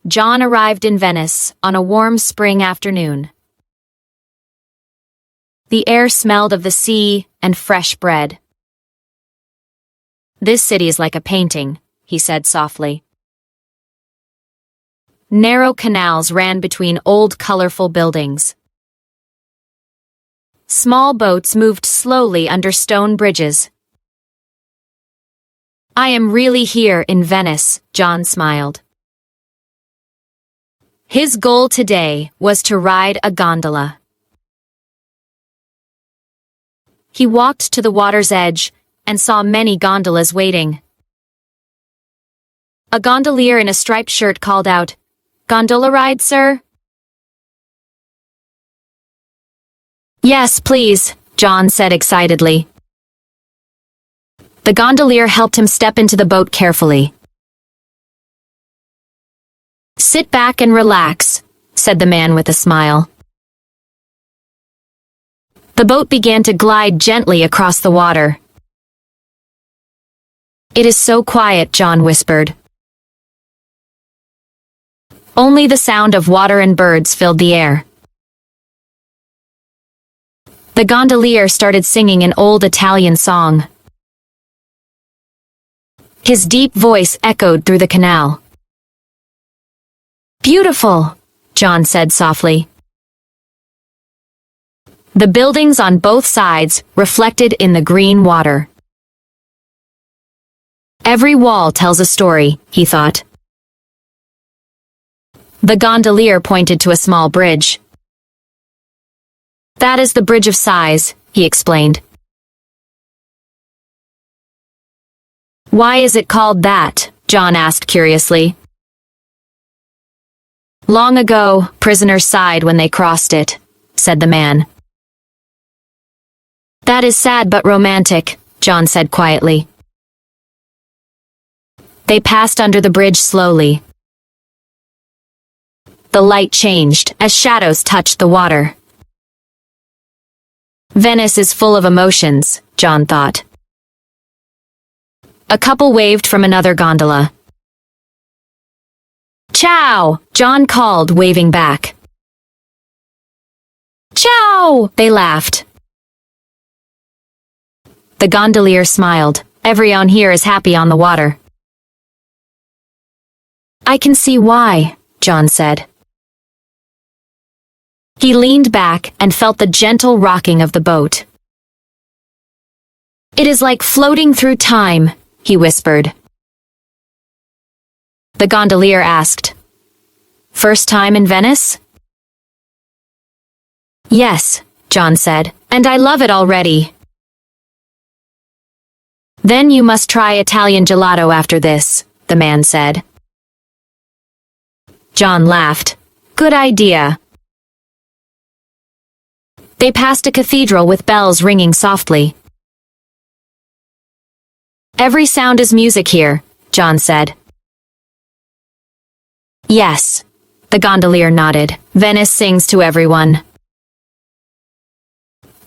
John arrived in Venice on a warm spring afternoon. The air smelled of the sea and fresh bread. "This city is like a painting," he said softly. Narrow canals ran between old colorful buildings. Small boats moved slowly under stone bridges. "I am really here in Venice," John smiled. His goal today was to ride a gondola. He walked to the water's edge and saw many gondolas waiting. A gondolier in a striped shirt called out, "Gondola ride, sir?" "Yes, please," John said excitedly. The gondolier helped him step into the boat carefully. "Sit back and relax," said the man with a smile. The boat began to glide gently across the water. "It is so quiet," John whispered. Only the sound of water and birds filled the air. The gondolier started singing an old Italian song. His deep voice echoed through the canal. "Beautiful," John said softly. The buildings on both sides reflected in the green water. Every wall tells a story, he thought. The gondolier pointed to a small bridge. "That is the Bridge of Sighs," he explained. "Why is it called that?" John asked curiously. "Long ago, prisoners sighed when they crossed it," said the man. "That is sad but romantic," John said quietly. They passed under the bridge slowly. The light changed as shadows touched the water. Venice is full of emotions, John thought. A couple waved from another gondola. "Ciao!" John called, waving back. "Ciao!" they laughed. The gondolier smiled. "Everyone here is happy on the water." "I can see why," John said. He leaned back and felt the gentle rocking of the boat. "It is like floating through time," he whispered. The gondolier asked, "First time in Venice?" "Yes," John said, "and I love it already." "Then you must try Italian gelato after this," the man said. John laughed. "Good idea." They passed a cathedral with bells ringing softly. "Every sound is music here," John said. "Yes," the gondolier nodded. "Venice sings to everyone."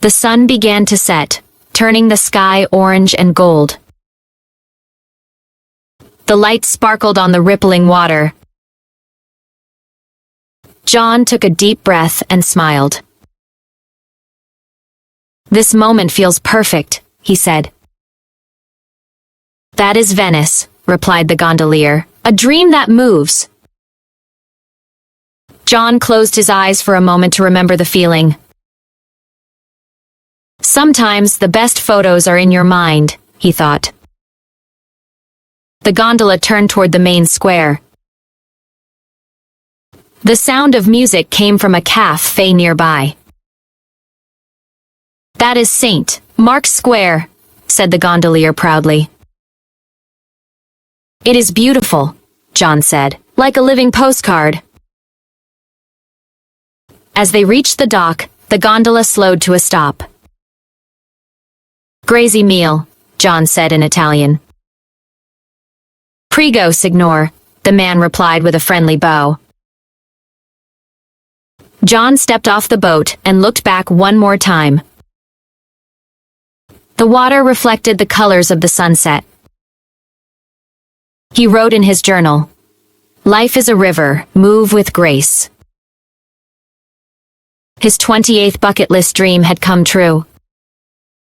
The sun began to set, turning the sky orange and gold. The light sparkled on the rippling water. John took a deep breath and smiled. "This moment feels perfect," he said. "That is Venice," replied the gondolier. "A dream that moves." John closed his eyes for a moment to remember the feeling. Sometimes the best photos are in your mind, he thought. The gondola turned toward the main square. The sound of music came from a cafe nearby. "That is St. Mark's Square," said the gondolier proudly. "It is beautiful," John said, "like a living postcard." As they reached the dock, the gondola slowed to a stop. "Grazie meal," John said in Italian. "Prego, signor," the man replied with a friendly bow. John stepped off the boat and looked back one more time. The water reflected the colors of the sunset. He wrote in his journal, Life is a river, move with grace. His 28th bucket list dream had come true.